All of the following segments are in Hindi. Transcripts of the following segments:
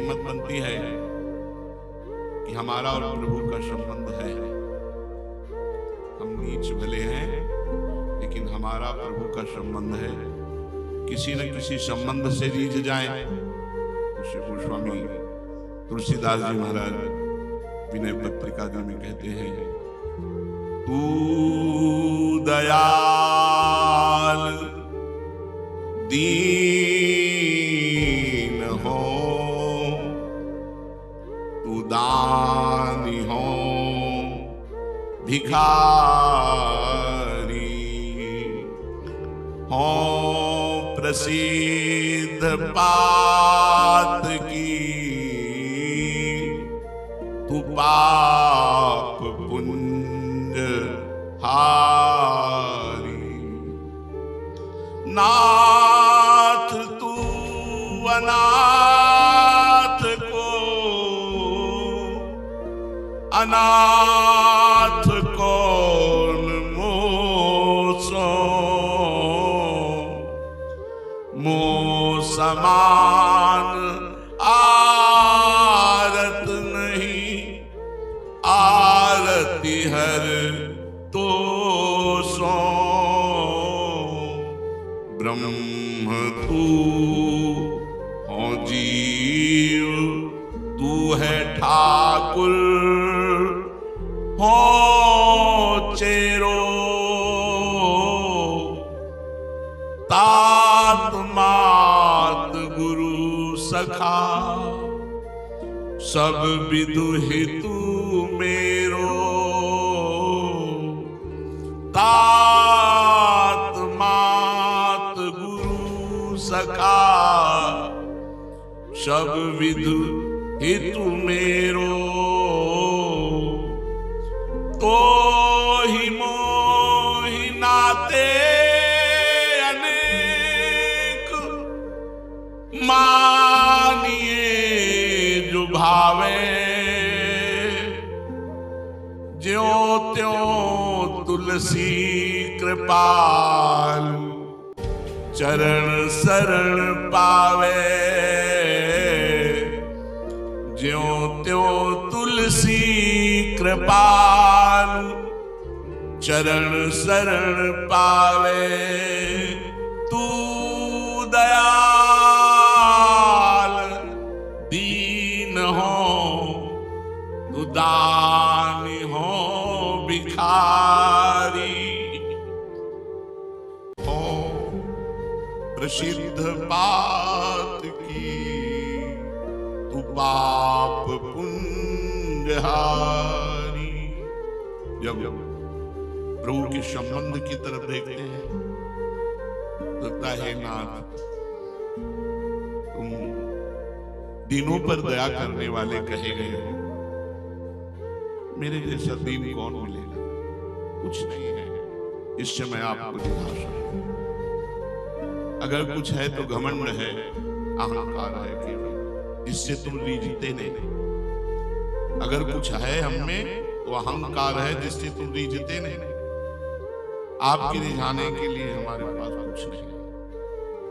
हिम्मत बनती है कि हमारा और प्रभु का संबंध है। हम नीच भले हैं लेकिन हमारा प्रभु का संबंध है। किसी न किसी संबंध से रीझ जाए। गोस्वामी तुलसीदास जी महाराज विनय पत्रिका में कहते हैं, तू दयाल दीन हो, तू दानी हो भिखारी हो, प्रसिद्ध पात की तू पाप पुण्य हारी। नाथ तू अनाथ को अनाथ कौन मोसो, मोह समान आरत नहीं, आरती हर तो सो। ब्रह्म तू हो जीव, तू है ठाकुर हो चेरो, तात मात गुरु सखा, सब विदु हितु मेरो। तात मात गुरु सखा, सब विदु हितु मेरो। तो ही मोहि नाते अनेक, मानिए जो भावे। ज्यों त्यों तुलसी कृपाल, चरण शरण पावे। ज्यों त्यों तुलसी कृपाल, चरण शरण पावे। तू दयाल दीन हो, तू दानी हो भिखारी हो, प्रसिद्ध पात की तू पाप पुण्यहारी। जब प्रभु के संबंध की तरफ देखते हैं तो हे नाथ, तुम दीनों पर दया करने वाले कहे गए हो। मेरे जैसा दीन कौन मिलेगा? कुछ नहीं है इस समय आपको निराशा। अगर कुछ है तो घमंड है, अहंकार है केवल, जिससे तुम रीझते नहीं। अगर कुछ है हम में तो अहंकार है, जिससे तुम रीझते नहीं। आपके रिझाने के लिए हमारे पास कुछ नहीं है,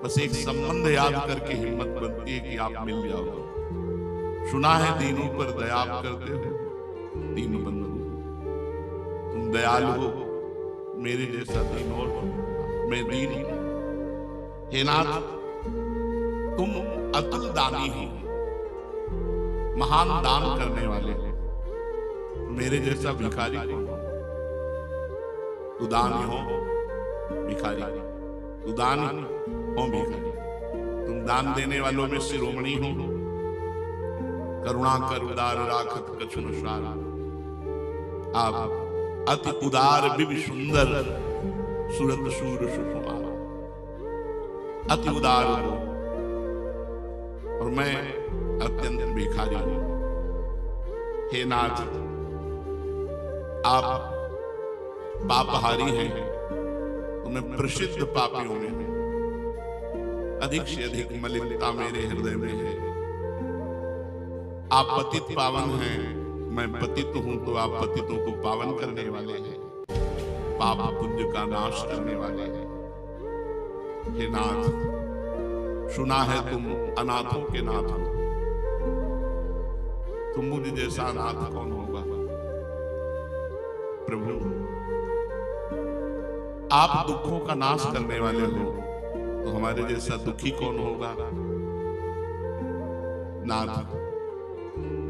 बस एक संबंध याद करके हिम्मत बनती है कि आप मिल जाओ। सुना है दीनों पर दया करते हो, दीन बंधु तुम दयालु हो। मेरे जैसा दीन और मैं दीन हूं। हे नाथ, तुम अतुल दानी हो, महान दान करने वाले हो। मेरे जैसा भिखारी कौन हो? तू दानी हो भिखारी, तू दानी हो भिखारी। तुम दान देने वालों में शिरोमणि हो। करुणा कर उदार राखत कछु न सार। आप अति उदार विभि सुंदर, सुरत सूर सुकुमार, अति उदार हो और मैं अत्यंत भिखारी हूं। हे नाथ, आप पापहारी हैं। तुम्हें प्रसिद्ध पापियों में अधिक से अधिक मलिनता मेरे हृदय में है। आप पतित पावन हैं, मैं पतित हूं, तो आप पतितों को पावन करने वाले हैं, पाप पुण्य का नाश करने वाले हैं। हे नाथ, सुना है तुम अनाथों के नाथ हो, तो मुझ जैसा अनाथ कौन होगा। प्रभु आप दुखों का नाश करने वाले हो, तो हमारे जैसा दुखी कौन होगा। नाथ,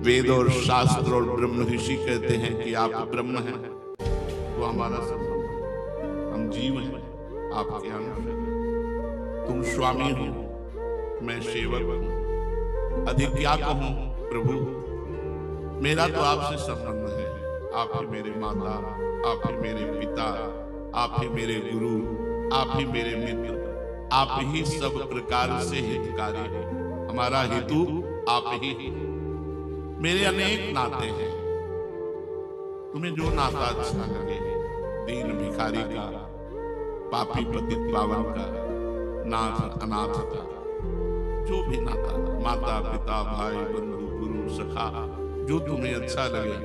वेद और शास्त्र और ब्रह्म ऋषि कहते हैं कि आप ब्रह्म हैं, तो हमारा संबंध, हम जीव हैं, आपके अंश हैं। तुम स्वामी हो, मैं सेवक हूं, अधिक क्या कहूं प्रभु। मेरा तो आपसे संबंध है, आप ही मेरे माता, आप ही मेरे पिता, आप ही मेरे गुरु, आप ही मेरे मित्र, आप ही सब प्रकार से हितकारी हैं। हमारा हेतु आप ही। मेरे अनेक नाते हैं, तुम्हें जो नाता अच्छा लगे, दीन भिखारी का, पापी पतित पावन का, नाथ अनाथ का, जो भी नाता, माता पिता भाई बंधु गुरु सखा, जो तुम्हें अच्छा लगे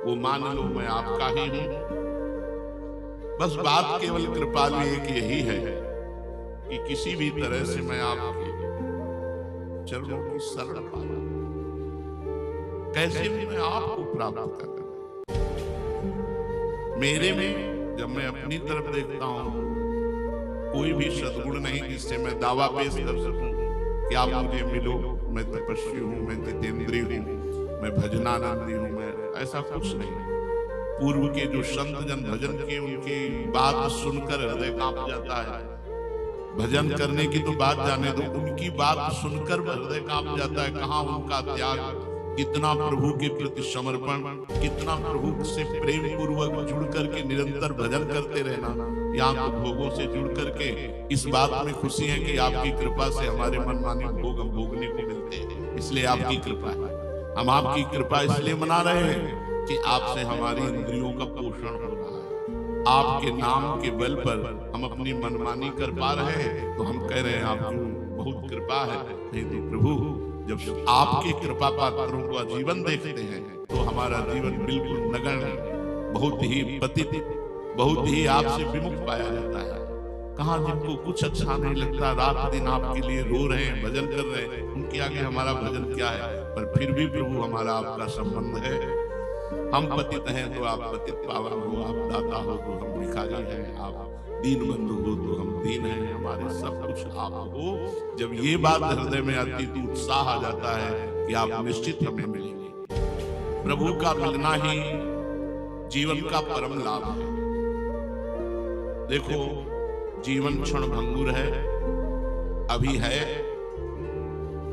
वो मान लो मैं आपका ही हूं। बस बात केवल कृपालु एक यही है कि किसी भी तरह से मैं आपके चरणों की शरण पाऊं, कैसे भी मैं आपको प्राप्त कर लूं। मेरे में जब मैं अपनी तरफ देखता हूं, कोई भी सद्गुण नहीं जिससे मैं दावा पेश कर सकूं कि आप मुझे मिलो, मैं तपस्वी हूं, मैं जितेंद्रिय हूं, मैं भजनानंदी हूं, मैं ऐसा कुछ नहीं। पूर्व के जो संत जन भजन किए, उनकी बात सुनकर हृदय कांप जाता है। भजन करने की तो बात जाने दो, उनकी बात सुनकर हृदय कांप जाता है। कहाँ उनका त्याग, कितना प्रभु के प्रति समर्पण, कितना प्रभु से प्रेम पूर्वक जुड़ करके निरंतर भजन करते रहना। यहाँ तो भोगों से जुड़ करके इस बात में खुशी है कि आपकी कृपा से हमारे मनमानी भोग हम भोगने को मिलते हैं, इसलिए आपकी कृपा है। हम आपकी कृपा इसलिए मना रहे हैं कि आपसे हमारी इंद्रियों का पोषण हो रहा है। आपके नाम के बल पर हम अपनी मनमानी कर पा रहे हैं, तो हम कह रहे हैं आपकी बहुत कृपा है। नहीं तो प्रभु, जब आपके कृपा पात्रों का जीवन देखते हैं तो हमारा जीवन बिल्कुल नगण्य, बहुत ही पतित, बहुत ही आपसे विमुख पाया जाता है। कहाँ जिनको कुछ अच्छा नहीं लगता, रात दिन आपके लिए रो रहे हैं, भजन कर रहे हैं, उनके आगे हमारा भजन क्या है। पर फिर भी प्रभु हमारा आपका संबंध है। हम पतित हैं तो आप पतित पावन हो, आप दाता हो तो हम भिखारी हैं, आप दीन बंधु हो तो हम दीन हैं, हमारे सब कुछ आप हो। जब ये बात हृदय में आती तो उत्साह आ जाता है कि आप निश्चित हमें मिलेंगे। प्रभु का मिलना ही जीवन का परम लाभ है। देखो, जीवन क्षण भंगुर है, अभी है,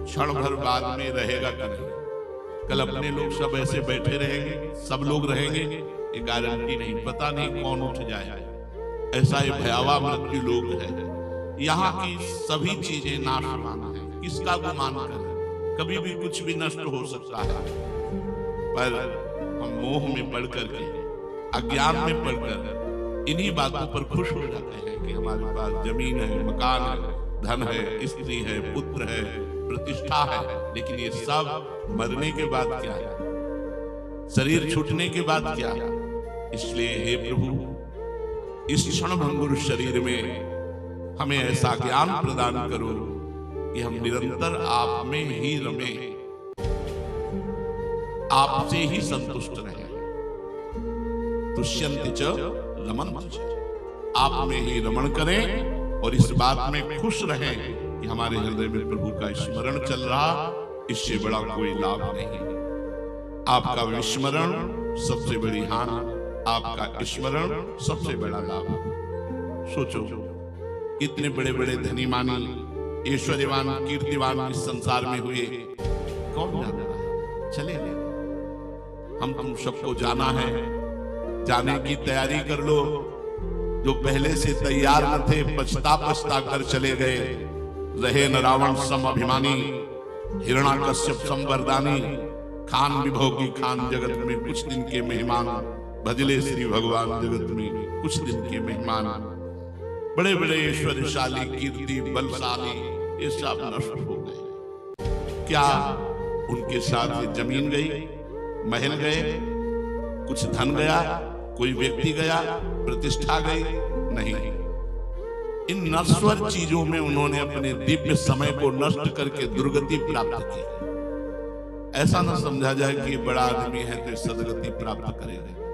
क्षण भर बाद में रहेगा कि नहीं। कल अपने लोग सब ऐसे बैठे रहेंगे, सब लोग रहेंगे, ये गारंटी नहीं, पता नहीं कौन उठ जाए। ऐसा ये भयावह मृत्यु लोग है। यहाँ की सभी चीजें नाशवान है, किसका गुमान करें, कभी भी कुछ भी नष्ट हो सकता है। पर हम मोह में पड़ करके, अज्ञान में पड़कर इन्हीं बातों पर खुश हो जाते हैं कि हमारे पास जमीन है, मकान है, धन है, स्त्री है, पुत्र है, प्रतिष्ठा है। लेकिन ये सब मरने के बाद क्या है, शरीर छूटने के बाद क्या है। इसलिए हे प्रभु, इस क्षण भंगुर शरीर में हमें ऐसा ज्ञान प्रदान करो कि हम निरंतर आप में ही रमे, आपसे ही संतुष्ट रहें। तुष्यन्ति च रमन्ति च, आप में ही रमण करें और इस बात में खुश रहें कि हमारे हृदय में प्रभु का स्मरण चल रहा, इससे बड़ा कोई लाभ नहीं। आपका विस्मरण सबसे बड़ी हानि, आपका स्मरण सबसे बड़ा लाभ। सोचो, कितने बड़े बड़े धनी मानी, ऐश्वर्यवान, कीर्तिवान इस संसार में हुए, कौन जानता है। चले हम तुम सबको जाना है, जाने की तैयारी कर लो। जो पहले से तैयार न थे, पछता पछता कर चले गए। रहे न रावण सम अभिमानी, हिरण्याकश्यप संवरदानी, खान विभव की खान जगत में कुछ दिन के मेहमान, भजले श्री भगवान जगत में कुछ दिन के मेहमान। बड़े बड़े ऐश्वर्यशाली, कीर्ति बलशाली, ये सब नष्ट हो गए। क्या उनके साथ जमीन गई, महल गए, कुछ धन गया, कोई व्यक्ति गया, प्रतिष्ठा गई? नहीं। इन नश्वर चीजों में उन्होंने अपने दिव्य समय को नष्ट करके दुर्गति प्राप्त की। ऐसा ना समझा जाए कि ये बड़ा आदमी है तो सदगति प्राप्त करेगा।